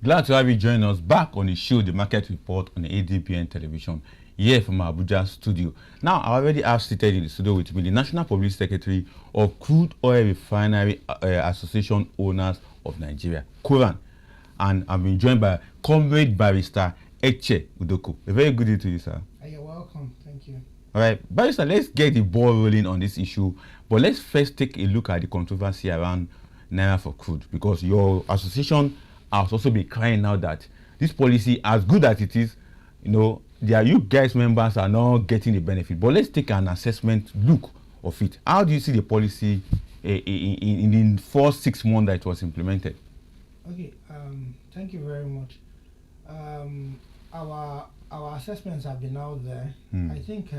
Glad to have you join us back on the show, The Market Report, on the ADPN television, here from our Abuja studio. Now, I already have seated in the studio with me the National Publicity Secretary of Crude Oil Refinery Association Owners of Nigeria, Quran. And I've been joined by Comrade Barrister Eche Idoko. A very good day to you, sir. You're welcome. Thank you. All right, Barrister, let's get the ball rolling on this issue. But let's first take a look at the controversy around Naira for crude, because your association has also been crying out that this policy, as good as it is, you guys members are not getting the benefit. But let's take an assessment look of it. How do you see the policy in the first 6 months that it was implemented? Okay, thank you very much. Our assessments have been out there. I think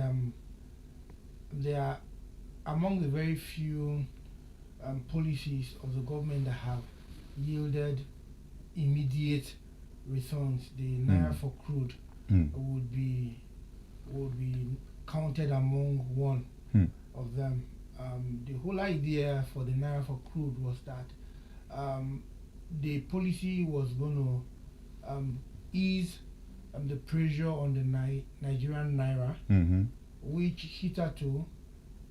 they are among the very few policies of the government that have yielded immediate returns. The Naira for crude would be counted among one of them. The whole idea for the Naira for crude was that the policy was going to ease the pressure on the Nigerian Naira, which hitherto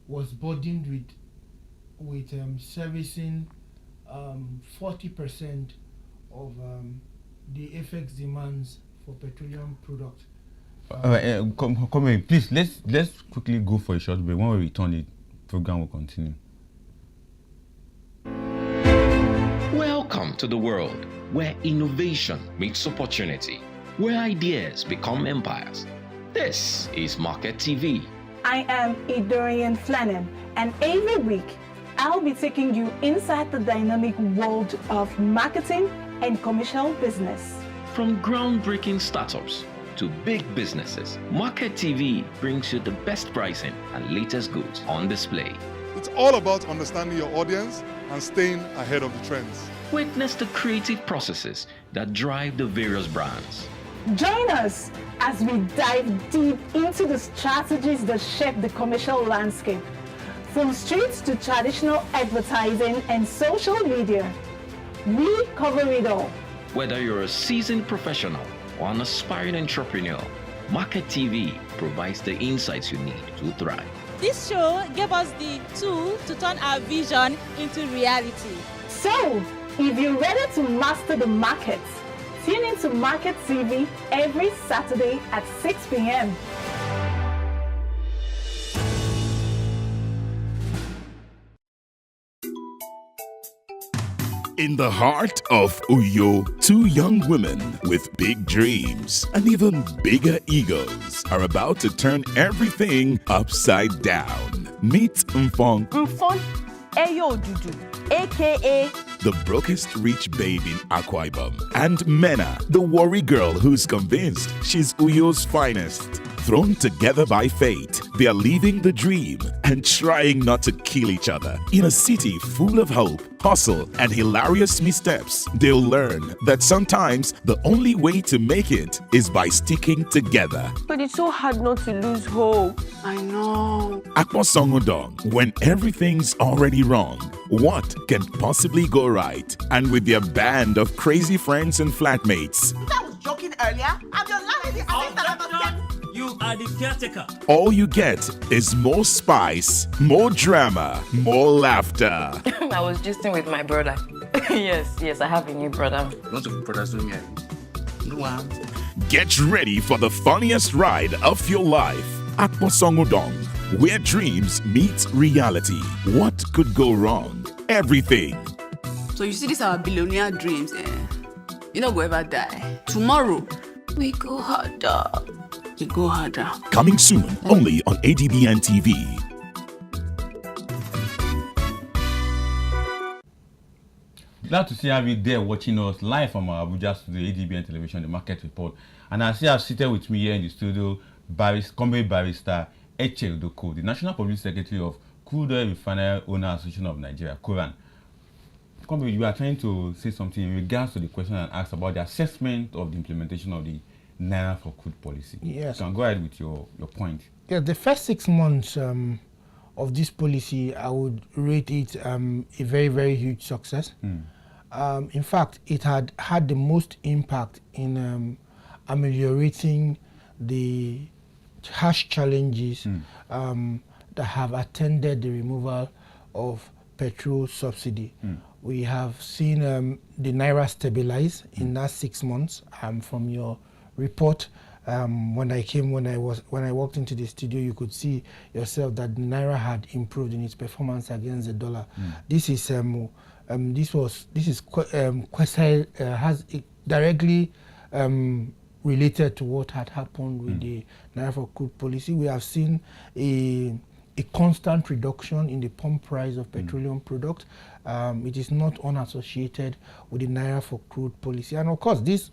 was burdened with servicing 40% of the FX demands for petroleum products. Come in, please. Let's quickly go for a short break. When we return, the program will continue. Welcome to the world where innovation meets opportunity, where ideas become empires. This is Market TV. I am Idorian Flannan, and every week I'll be taking you inside the dynamic world of marketing and commercial business. From groundbreaking startups to big businesses, Market TV brings you the best pricing and latest goods on display. It's all about understanding your audience and staying ahead of the trends. Witness the creative processes that drive the various brands. Join us as we dive deep into the strategies that shape the commercial landscape, from streets to traditional advertising and social media. We cover it all. Whether you're a seasoned professional or an aspiring entrepreneur, Market TV provides the insights you need to thrive. This show gave us the tool to turn our vision into reality. So, if you're ready to master the markets, tune into Market TV every Saturday at 6 p.m. In the heart of Uyo, 2 young women with big dreams and even bigger egos are about to turn everything upside down. Meet Mfong Eyo Dudu, aka the brokest rich babe in Akwa Ibom, and Mena, the worry girl who's convinced she's Uyo's finest. Thrown together by fate, they are living the dream and trying not to kill each other. In a city full of hope, hustle, and hilarious missteps, they'll learn that sometimes the only way to make it is by sticking together. But it's so hard not to lose hope. I know. Akpo Songudong, when everything's already wrong, what can possibly go right? And with their band of crazy friends and flatmates. I was joking earlier. I'm your landlady. You are the caretaker. All you get is more spice, more drama, more laughter. I was gisting with my brother. yes, I have a new brother. Lots of brothers doing it. Get ready for the funniest ride of your life. Akpo Songudong, where dreams meet reality. What could go wrong? Everything. So you see, these are our billionaire dreams. You don't go ever die. Tomorrow, we go harder. We go harder. Coming soon, only on ADBN TV. Glad to see you there watching us live from our Abuja studio, ADBN television, the Market Report. And I see I've seated with me here in the studio, Comrade Barrister Eche Idoko, the National Publicity Secretary of Crude Oil Refinery Owners Association of Nigeria, Quran. Comrade, you are trying to say something in regards to the question and asked about the assessment of the implementation of the Naira for crude policy. Yes. You can go ahead with your point. Yeah, the first 6 months of this policy, I would rate it a very, very huge success. In fact, it had had the most impact in ameliorating the harsh challenges that have attended the removal of petrol subsidy. We have seen the naira stabilize in that 6 months. From your report, when I walked into the studio, you could see yourself that the naira had improved in its performance against the dollar. This is has directly related to what had happened with the naira for crude policy. We have seen a constant reduction in the pump price of petroleum products. It is not unassociated with the naira for crude policy, and of course this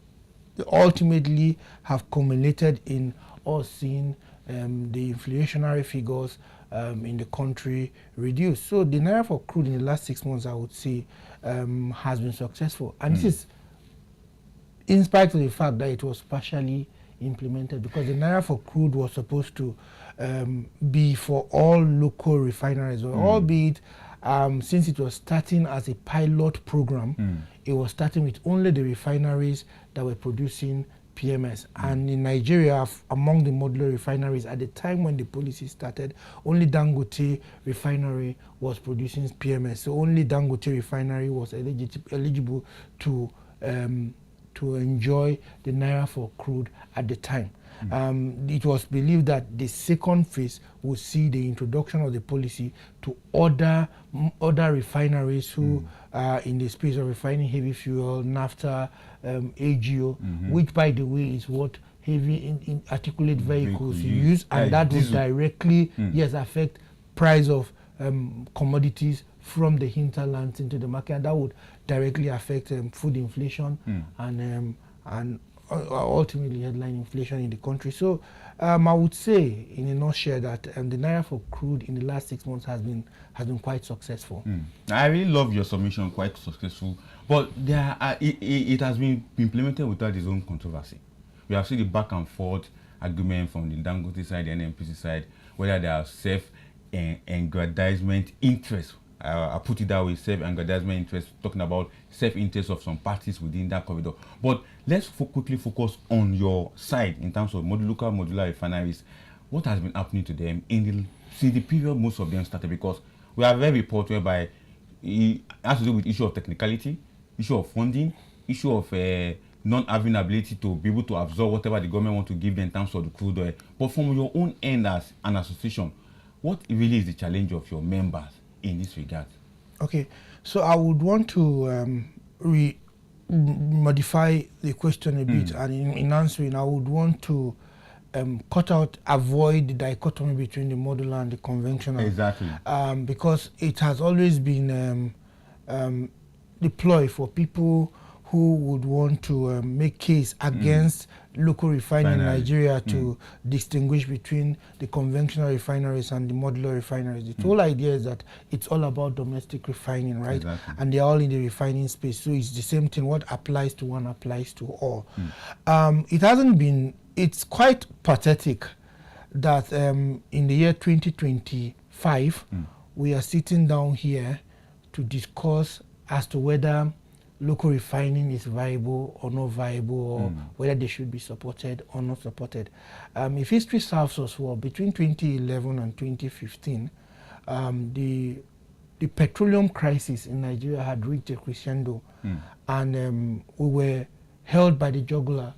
ultimately have culminated in us seeing the inflationary figures in the country reduce. So the naira for crude in the last 6 months, I would say, has been successful, and this is in spite of the fact that it was partially implemented, because the naira for crude was supposed to be for all local refineries, albeit since it was starting as a pilot program, it was starting with only the refineries that were producing PMS. And in Nigeria, among the modular refineries, at the time when the policy started, only Dangote refinery was producing PMS. So only Dangote refinery was eligible to enjoy the naira for crude at the time. It was believed that the second phase would see the introduction of the policy to other refineries who are in the space of refining heavy fuel, naphtha, AGO, which, by the way, is what heavy articulate vehicles use, and that would directly, affect price of commodities from the hinterlands into the market, and that would directly affect food inflation and ultimately headline inflation in the country. So I would say, in a nutshell, that the naira for crude in the last 6 months has been quite successful. I really love your submission, quite successful. But it has been implemented without its own controversy. We have seen the back and forth argument from the Dangote side, the NNPC side, whether there are self-aggrandizement interests. I put it that way, self-aggrandizement interests, talking about self-interest of some parties within that corridor. But let's quickly focus on your side in terms of local modular refineries. What has been happening to them since the period most of them started? Because we have a report whereby it has to do with issue of technicality, issue of funding, issue of not having ability to be able to absorb whatever the government want to give them in terms of the crude oil. But from your own end as an association, what really is the challenge of your members in this regard? Okay, so I would want to modify the question a bit, and in answering, I would want to avoid the dichotomy between the modular and the conventional. Exactly. Because it has always been deployed for people who would want to make case against local refining in Nigeria to distinguish between the conventional refineries and the modular refineries. The whole idea is that it's all about domestic refining, right? Exactly. And they're all in the refining space. So it's the same thing. What applies to one applies to all. It's quite pathetic that in the year 2025, we are sitting down here to discuss as to whether local refining is viable or not viable, or whether they should be supported or not supported. If history serves us well, between 2011 and 2015, the petroleum crisis in Nigeria had reached a crescendo, and we were held by the jugular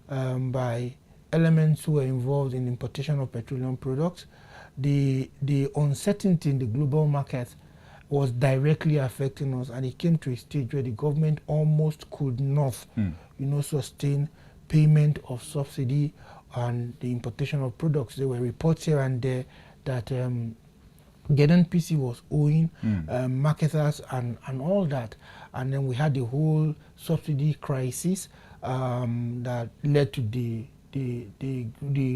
by elements who were involved in importation of petroleum products. The uncertainty in the global market was directly affecting us, and it came to a stage where the government almost could not, sustain payment of subsidy and the importation of products. There were reports here and there that NNPC was owing marketers and all that, and then we had the whole subsidy crisis that led to the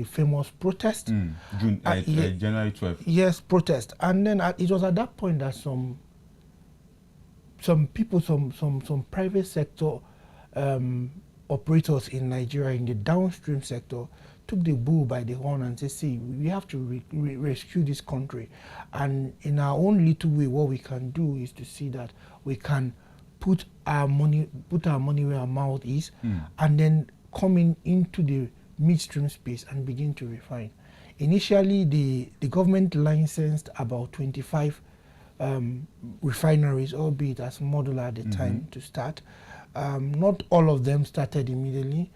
famous protest. January 12th. Yes, protest. And then it was at that point that some people, some private sector operators in Nigeria in the downstream sector took the bull by the horn and said, see, we have to rescue this country. And in our own little way, what we can do is to see that we can put our money where our mouth is, and then coming into the midstream space and begin to refine. Initially, the government licensed about 25 refineries, albeit as modular at the time to start. Not all of them started immediately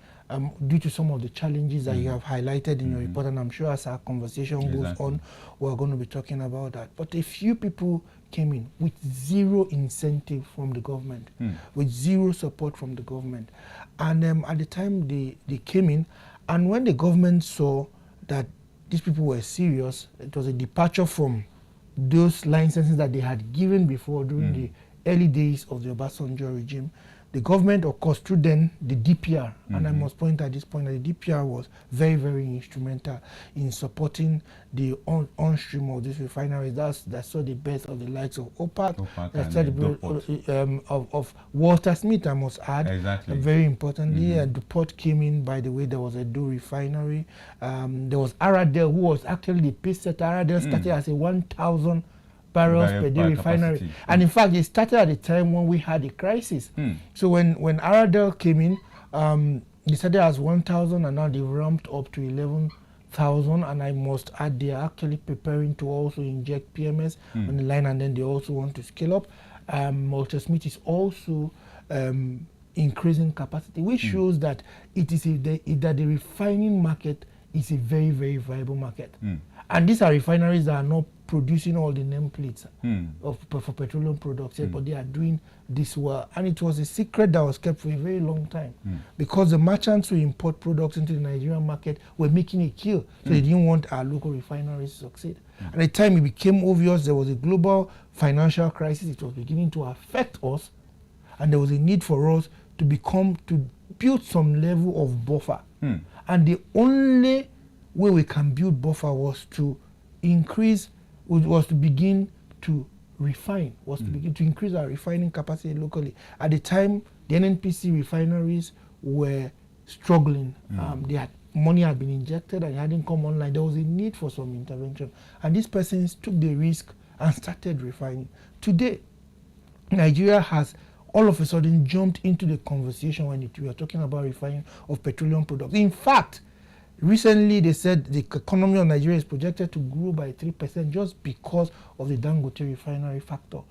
due to some of the challenges that you have highlighted in your report, and I'm sure as our conversation goes on, we're going to be talking about that. But a few people came in with zero incentive from the government, with zero support from the government. And at the time they came in, and when the government saw that these people were serious, it was a departure from those licenses that they had given before during the early days of the Obasanjo regime. The government, of course, through then the DPR, and I must point at this point that the DPR was very, very instrumental in supporting the on-stream of these refineries. That saw the best of the likes of OPAC, that saw the best of Walter Smith, I must add. Exactly. Very importantly, and the port came in, by the way, there was a Edo refinery. There was Aradel, who was actually the pace setter. Aradel started as a 1,000 barrels per day refinery, and in fact it started at the time when we had a crisis. So when Aradel came in, they started as 1,000 and now they ramped up to 11,000, and I must add they are actually preparing to also inject PMS on the line, and then they also want to scale up. Walter Smith is also increasing capacity, which shows that it is that the refining market is a very, very viable market. And these are refineries that are not producing all the nameplates for petroleum products, but they are doing this well. And it was a secret that was kept for a very long time because the merchants who import products into the Nigerian market were making a kill. So they didn't want our local refineries to succeed. At the time it became obvious there was a global financial crisis. It was beginning to affect us, and there was a need for us to build some level of buffer. And the only way we can build buffer was to begin to refine, begin to increase our refining capacity locally. At the time, the NNPC refineries were struggling. Money had been injected and it hadn't come online. There was a need for some intervention. And these persons took the risk and started refining. Today, Nigeria has all of a sudden jumped into the conversation when we are talking about refining of petroleum products. In fact, recently they said the economy of Nigeria is projected to grow by 3% just because of the Dangote refinery factor.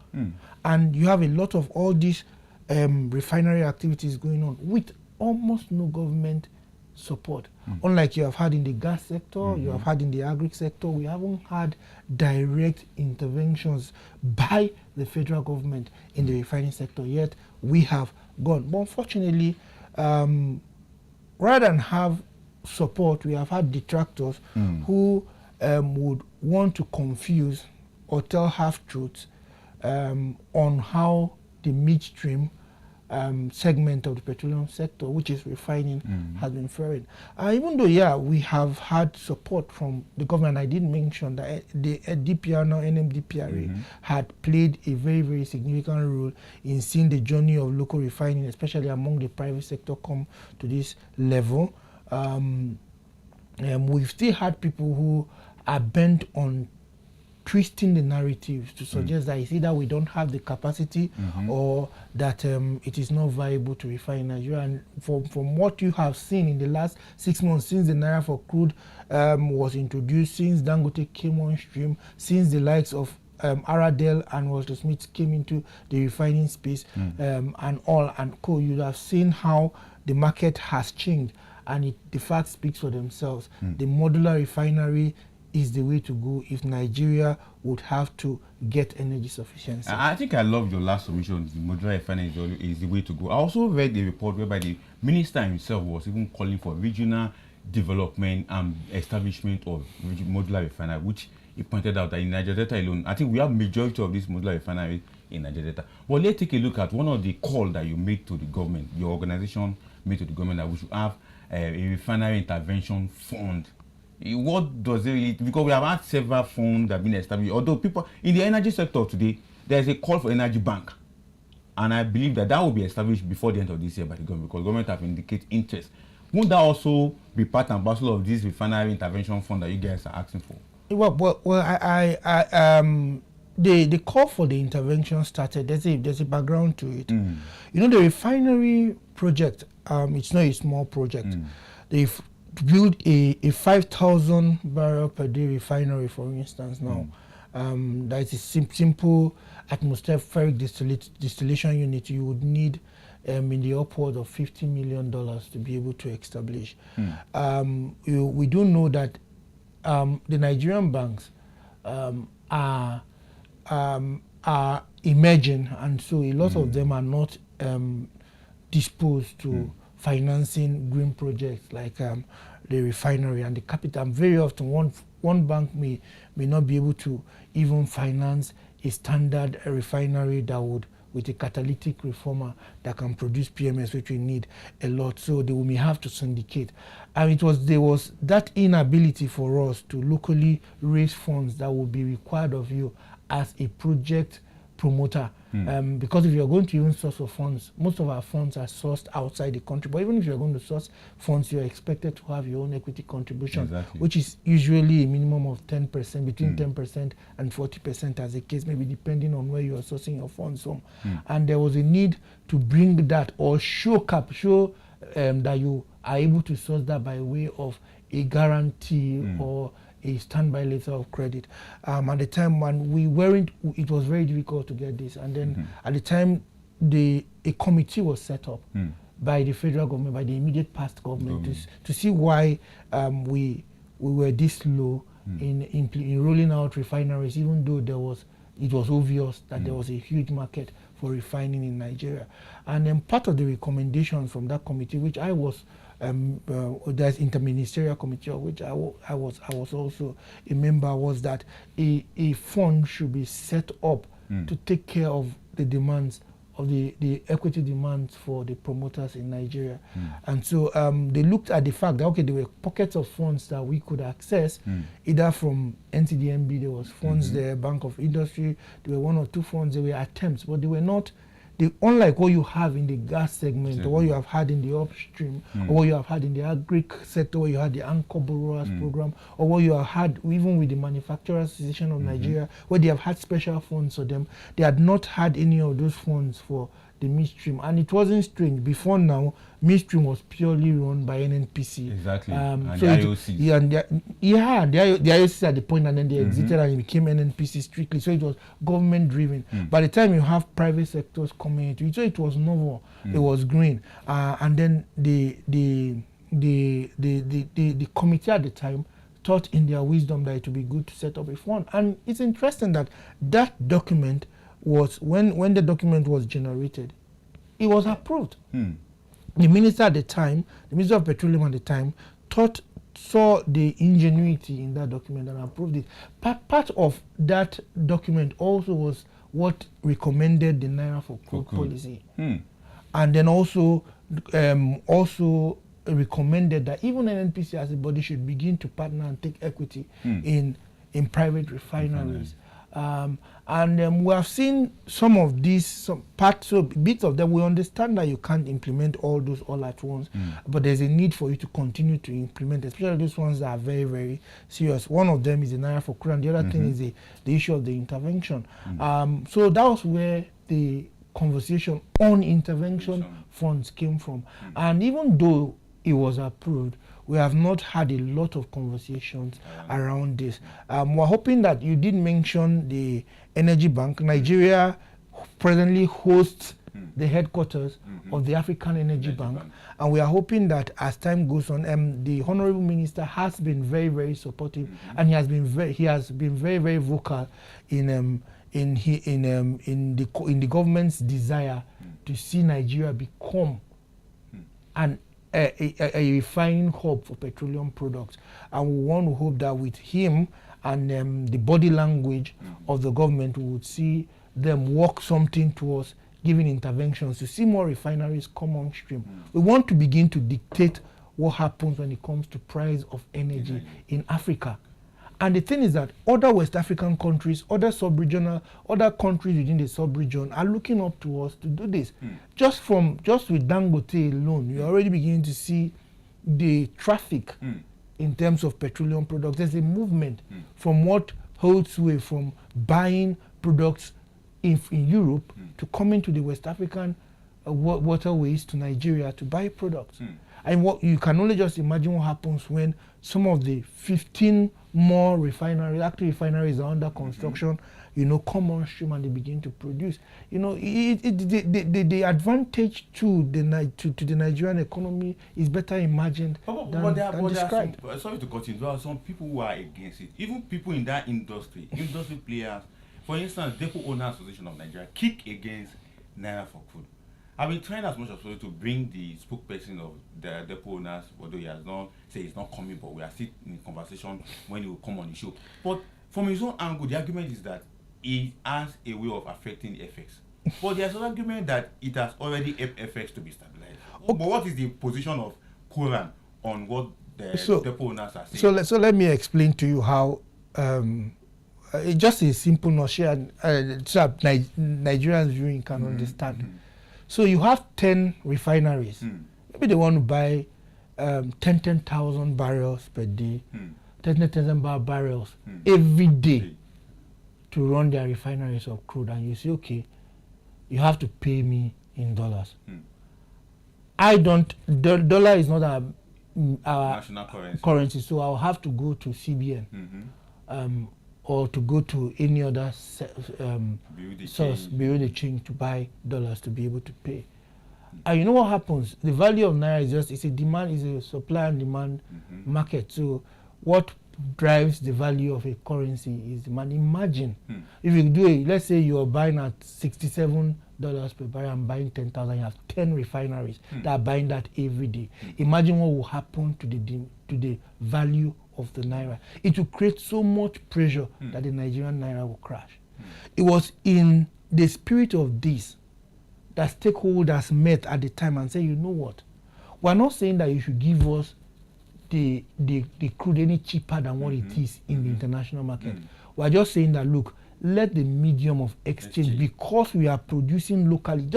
And you have a lot of all these refinery activities going on with almost no government support. Unlike you have had in the gas sector, you have had in the agri sector, we haven't had direct interventions by the federal government in the refining sector, yet we have gone. But unfortunately, rather than have support, we have had detractors who would want to confuse or tell half-truths on how the midstream segment of the petroleum sector, which is refining, has been faring. Even though, we have had support from the government, I did mention that the DPR, now NMDPRA, had played a very, very significant role in seeing the journey of local refining, especially among the private sector, come to this level. We've still had people who are bent on twisting the narratives to suggest that it's either we don't have the capacity or that it is not viable to refine in Nigeria. And from what you have seen in the last 6 months, since the Naira for Crude was introduced, since Dangote came on stream, since the likes of Aradel and Walter Smith came into the refining space and all and co, you have seen how the market has changed, and the facts speak for themselves. The modular refinery is the way to go if Nigeria would have to get energy sufficiency. I think I love your last submission. The modular refinery is the way to go. I also read a report whereby the minister himself was even calling for regional development and establishment of modular refinery, which he pointed out that in Niger Delta alone, I think we have majority of this modular refinery in Niger Delta. But let's take a look at one of the calls that you made to the government, your organization made to the government, that we should have a refinery intervention fund. What does it really, because we have had several funds that have been established, although people in the energy sector today, there is a call for energy bank, and I believe that will be established before the end of this year by the government, because government have indicated interest. Won't that also be part and parcel of this refinery intervention fund that you guys are asking for? Well, the call for the intervention started, there's a background to it. You know, the refinery project, it's not a small project. They've built a 5,000 barrel per day refinery, for instance, now. That is a simple atmospheric distillation unit you would need in the upward of $50 million to be able to establish. We do know that the Nigerian banks are emerging, and so a lot of them are not disposed to financing green projects like the refinery and the capital. And very often one bank may not be able to even finance a standard refinery that would, with a catalytic reformer that can produce PMS, which we need a lot. So they may have to syndicate. And there was that inability for us to locally raise funds that would be required of you as a project promoter. Because if you're going to even source of funds, most of our funds are sourced outside the country. But even if you're going to source funds, you're expected to have your own equity contribution, which is usually a minimum of 10%, between 10% and 40% as a case, maybe depending on where you are sourcing your funds from. And there was a need to bring that or show that you are able to source that by way of a guarantee or a standby letter of credit. At the time when we weren't, it was very difficult to get this. And then at the time, a committee was set up by the federal government, by the immediate past government, to see why we were this low in rolling out refineries, even though it was obvious that there was a huge market for refining in Nigeria. And then part of the recommendations from that committee, which I was there's interministerial committee of which I was also a member, was that a fund should be set up to take care of the demands of the equity demands for the promoters in Nigeria. And so they looked at the fact that there were pockets of funds that we could access, either from NCDMB, there was funds there, Bank of Industry, there were one or two funds, there were attempts, but they were not unlike what you have in the gas segment, or what you have had in the upstream, or what you have had in the agri sector, where you had the Anchor Borrowers Program, or what you have had even with the Manufacturers Association of Nigeria, where they have had special funds for them. They had not had any of those funds for the midstream. And it wasn't strange. Before now, midstream was purely run by NNPC. Exactly. And so the IOC. The IOC at the point, and then they exited and it became NNPC strictly. So it was government driven. By the time you have private sectors coming into it, so it was novel, it was green. And then the committee at the time thought in their wisdom that it would be good to set up a fund. And it's interesting that document was, when the document was generated, it was approved. The minister at the time, the Minister of Petroleum at the time, saw the ingenuity in that document and approved it. Part of that document also was what recommended the Naira for Crude policy. And then also recommended that even NNPC as a body should begin to partner and take equity in private refineries. And we have seen some of these bits of them. We understand that you can't implement all those all at once, but there's a need for you to continue to implement, especially those ones that are very, very serious. One of them is the Naira for Crude, and the other thing is the issue of the intervention. So that was where the conversation on intervention funds came from. And even though it was approved, we have not had a lot of conversations around this. We're hoping that you did mention the Energy Bank. Nigeria presently hosts the headquarters of the African Energy Bank, and we are hoping that as time goes on, the Honorable Minister has been very, very supportive, and he has been very, very vocal in the government's desire to see Nigeria become a refining hub for petroleum products. And we want to hope that with him and the body language of the government, we would see them work something towards giving interventions to see more refineries come on stream. We want to begin to dictate what happens when it comes to price of energy in Africa. And the thing is that other West African countries, other countries within the sub-region are looking up to us to do this. Just with Dangote alone, you're already beginning to see the traffic in terms of petroleum products. There's a movement from what holds sway from buying products in Europe to come into the West African waterways to Nigeria to buy products. And what you can only just imagine what happens when some of the 15 more active refineries are under construction, come on stream and they begin to produce. The advantage to the Nigerian economy is better imagined than described. Sorry to cut in, there are some people who are against it. Even people in that industry players, for instance, Depot Owners Association of Nigeria, kick against Naira for crude. I've been trying as much as possible to bring the spokesperson of the depot owners, although he has not said he's not coming, but we are still in conversation when he will come on the show. But from his own angle, the argument is that he has a way of affecting FX. But there's an argument that it has already helped FX to be stabilized. But what is the position of Quran on what the depot owners are saying? So let me explain to you how just a simple notion so Nigerians viewing can understand. So you have 10 refineries. Maybe they want to buy 10,000 barrels per day, 10,000 barrels every day to run their refineries of crude. And you say, okay, you have to pay me in dollars. Dollar is not our national currency, so I'll have to go to CBN or to go to any other source, bureau de change to buy dollars to be able to pay. And you know what happens? The value of Naira is a supply and demand market. So what drives the value of a currency is demand. Imagine if you do let's say you're buying at $67 per barrel and buying 10,000, you have 10 refineries that are buying that every day. Imagine what will happen to the value of the Naira. It will create so much pressure that the Nigerian Naira will crash. It was in the spirit of this that stakeholders met at the time and said, you know what, we're not saying that you should give us the crude any cheaper than what it is in the international market. We're just saying that, look, let the medium of exchange, because we are producing locally,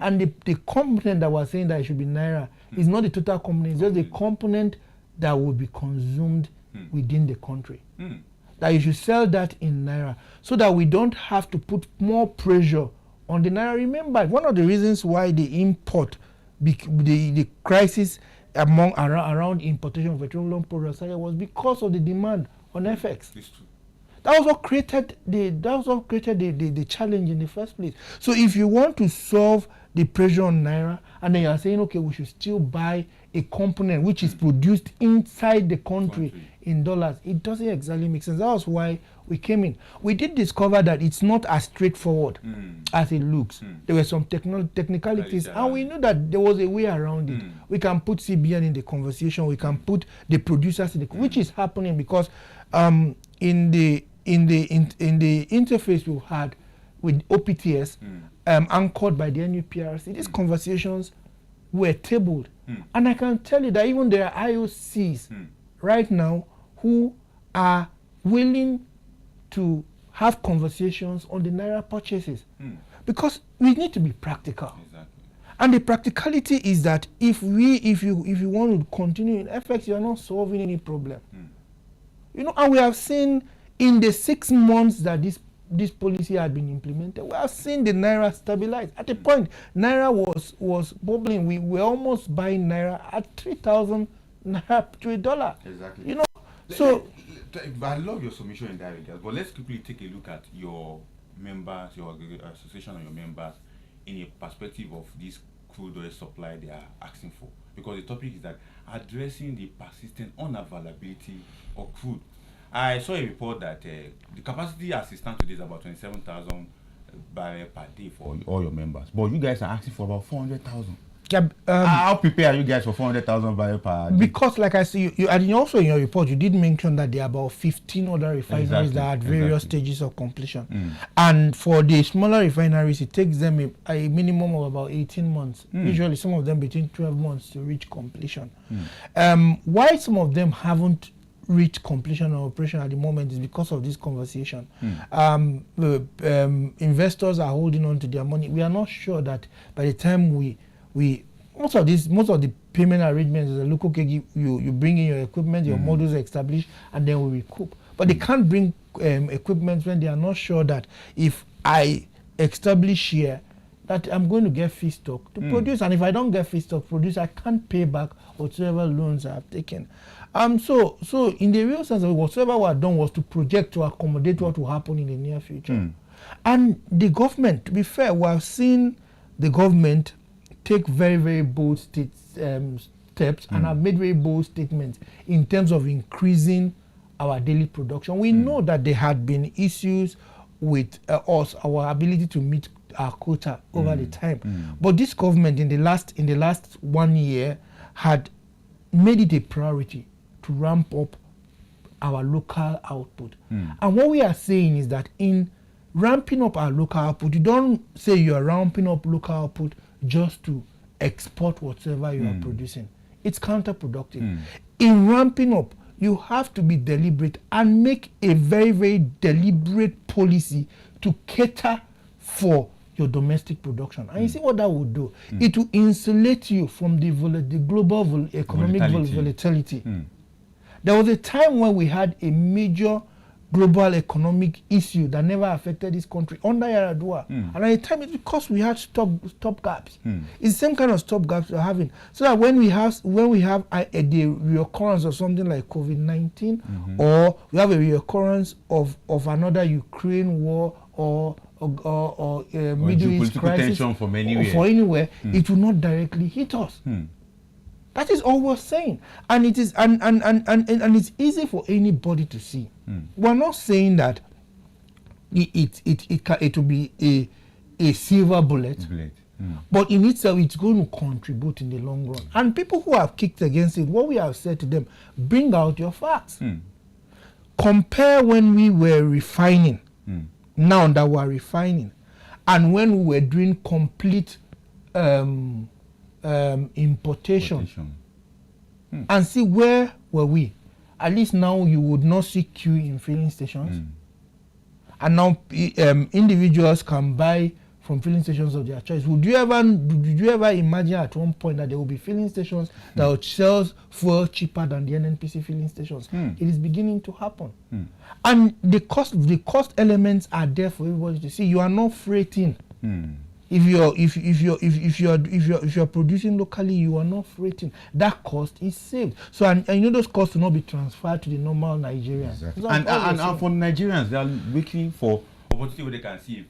and the component that we're saying that it should be Naira is not the total component, it's just the component that will be consumed within the country. That you should sell that in Naira so that we don't have to put more pressure on the Naira. Remember, one of the reasons why the import, the crisis around importation of petroleum products was because of the demand on FX. That was what created the challenge in the first place. So if you want to solve the pressure on Naira, and then you are saying, okay, we should still buy a component which is produced inside the country in dollars, it doesn't exactly make sense. That was why we came in. We did discover that it's not as straightforward as it looks. There were some technicalities, and we knew that there was a way around it. We can put CBN in the conversation, we can put the producers in the which is happening because in the interface we had with OPTS, anchored by the NUPRC, these conversations were tabled. And I can tell you that even there are IOCs right now who are willing to have conversations on the Naira purchases. Because we need to be practical. And the practicality is that if you want to continue in FX, you are not solving any problem. And we have seen in the 6 months that this policy had been implemented, we have seen the Naira stabilize. At a point, Naira was bubbling. We were almost buying Naira at 3,000 Naira to $1. Exactly. So I love your submission in that regard, but let's quickly take a look at your members, your association and your members in a perspective of this crude oil supply they are asking for. Because the topic is that addressing the persistent unavailability of crude. I saw a report that the capacity as it stands today is about 27,000 barrels per day for all your members. But you guys are asking for about 400,000. How prepared are you guys for 400,000 barrels per day? Because, like I see, and also in your report, you did mention that there are about 15 other refineries that are at various stages of completion. And for the smaller refineries, it takes them a minimum of about 18 months. Usually, some of them between 12 months to reach completion. Why some of them haven't reached completion or operation at the moment is because of this conversation. Investors are holding on to their money. We are not sure that by the time most of the payment arrangements is a local you bring in your equipment, your models are established, and then we recoup. But they can't bring equipment when they are not sure that if I establish here that I'm going to get feedstock to produce, and if I don't get feedstock produce, I can't pay back whatever loans I have taken. So in the real sense of it, whatsoever was done was to project to accommodate what will happen in the near future. And the government, to be fair, we have seen the government take very, very bold steps and have made very bold statements in terms of increasing our daily production. We know that there had been issues with us, our ability to meet our quota over the time. But this government in the last 1 year had made it a priority to ramp up our local output. And what we are saying is that in ramping up our local output, you don't say you are ramping up local output just to export whatever you are producing. It's counterproductive. In ramping up, you have to be deliberate and make a very, very deliberate policy to cater for your domestic production. And you see what that would do? It will insulate you from the global economic volatility. There was a time when we had a major global economic issue that never affected this country under Yar'Adua. And at the time, it's because we had stop gaps. It's the same kind of stop gaps we're having. So that when we have the reoccurrence of something like COVID-19, or we have a reoccurrence of another Ukraine war or Middle East crisis from anywhere. For anywhere, it will not directly hit us. That is all we're saying, and it is and it's easy for anybody to see. We're not saying that it will be a silver bullet, but in itself it's going to contribute in the long run. And people who have kicked against it, what we have said to them: bring out your facts. Compare when we were refining, now that we're refining, and when we were doing complete importation. And see where were we. At least now you would not see queue in filling stations, and now individuals can buy from filling stations of their choice. Did you ever imagine at one point that there will be filling stations that will sell fuel cheaper than the NNPC filling stations? It is beginning to happen, and the cost elements are there for everybody to see. You are not freighting. If you're producing locally, you are not freighting. That cost is saved. So and you know those costs will not be transferred to the normal Nigerians. Exactly. And for Nigerians, they are looking for opportunity where they can see.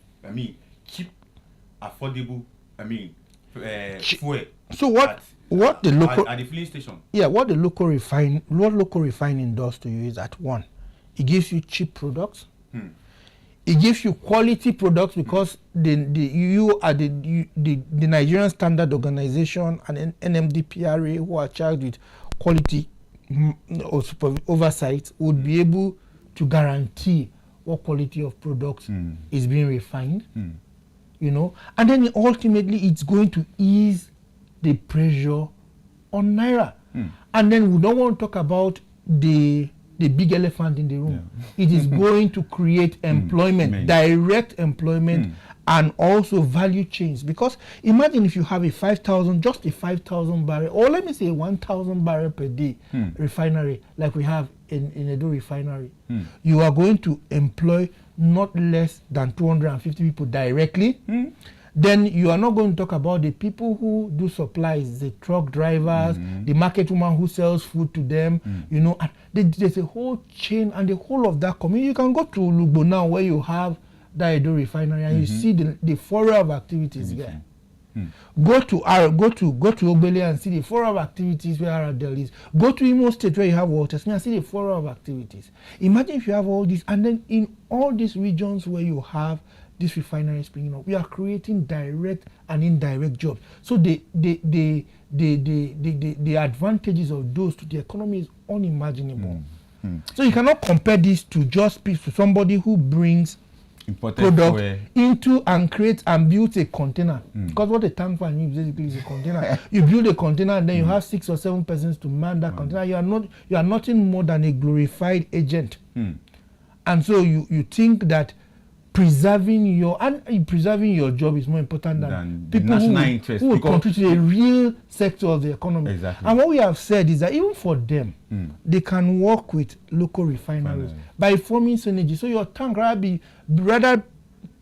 Cheap, affordable. Fuel. So what the local at the filling station? Yeah, what local refining does to you is that one, it gives you cheap products. It gives you quality products because the Nigerian Standard Organization and NMDPRA, who are charged with quality or oversight, would be able to guarantee what quality of products is being refined. You know, and then ultimately it's going to ease the pressure on Naira. And then we don't want to talk about the big elephant in the room. It is going to create employment, direct employment, and also value chains. Because imagine if you have just a 5,000 barrel, or let me say 1,000 barrel per day refinery, like we have in Edo Refinery. You are going to employ not less than 250 people directly. Then you are not going to talk about the people who do supplies, the truck drivers, the market woman who sells food to them, you know. And there's a whole chain, and the whole of that community. You can go to Lugbo now, where you have the Edo Refinery, and you see the flora of activities there. Go to Ogbele and see the flora of activities where Aradel is. Go to Imo State where you have Walters and see the flora of activities. Imagine if you have all this, and then in all these regions where you have this refinery springing up, we are creating direct and indirect jobs. So the advantages of those to the economy is unimaginable. So you cannot compare this to just to somebody who brings product into and creates and builds a container. Because what a tank farm is basically is a container. You build a container and then you have 6 or 7 persons to man that container. You are nothing more than a glorified agent. And so you think that preserving your job is more important than people who will contribute to a real sector of the economy. Exactly. And what we have said is that even for them, they can work with local refineries by forming synergy. So your tank rather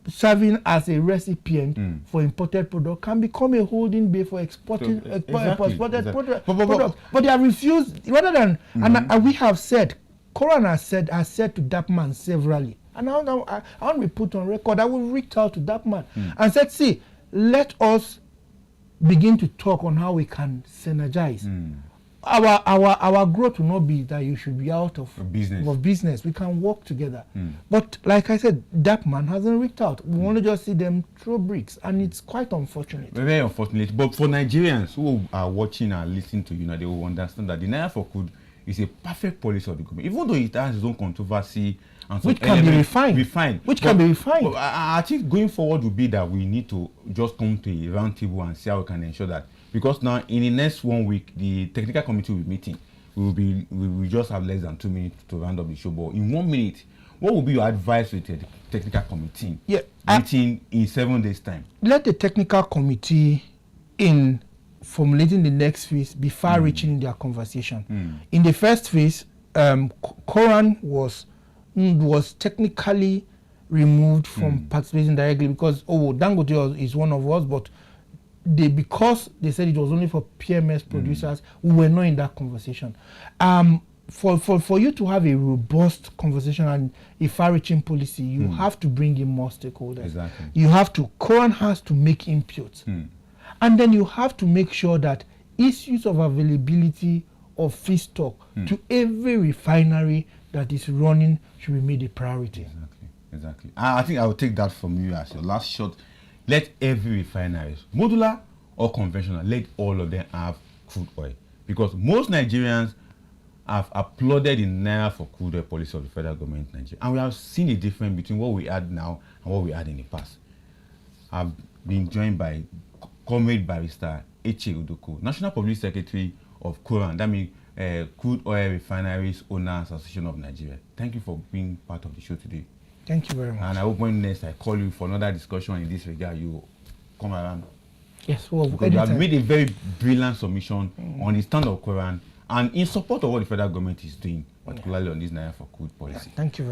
serving as a recipient for imported product can become a holding bay for exporting exported product. But they have refused, rather than, and we have said, Koran has said to that man severally, and I want to be put on record, I will reach out to that man and said, see, let us begin to talk on how we can synergize. Our growth will not be that you should be out of business. We can work together. But like I said, that man hasn't reached out. We want to just see them throw bricks, and it's quite unfortunate. Very unfortunate. But for Nigerians who are watching and listening to you now, they will understand that the Naira for Crude is a perfect policy of the government, even though it has its own controversy and which can be refined. Can be refined. I think going forward will be that we need to just come to a round table and see how we can ensure that. Because now, in the next 1 week, the technical committee will be meeting. We will just have less than 2 minutes to round up the show. But in 1 minute, what will be your advice to the technical committee? Meeting in 7 days' time. Let the technical committee, in formulating the next phase, be far-reaching in their conversation. In the first phase, Koran was technically removed from participating directly because Dangote is one of us, but because they said it was only for PMS producers, we were not in that conversation. For you to have a robust conversation and a far-reaching policy, you have to bring in more stakeholders. Exactly. Koran has to make inputs. And then you have to make sure that issues of availability of feedstock to every refinery that is running should be made a priority. Exactly. I think I will take that from you as your last shot. Let every refinery, modular or conventional, let all of them have crude oil. Because most Nigerians have applauded the Naira for Crude oil policy of the federal government in Nigeria. And we have seen a difference between what we had now and what we had in the past. I've been joined by Comrade Barrister Eche Idoko, National Publicity Secretary of Koran, that means Crude Oil Refineries Owners Association of Nigeria. Thank you for being part of the show today. Thank you very much. And I hope when next I call you for another discussion in this regard, you come around. Yes, well, because you have made a very brilliant submission on the stand of Koran and in support of what the federal government is doing, particularly on this Naira for Crude policy. Thank you very much.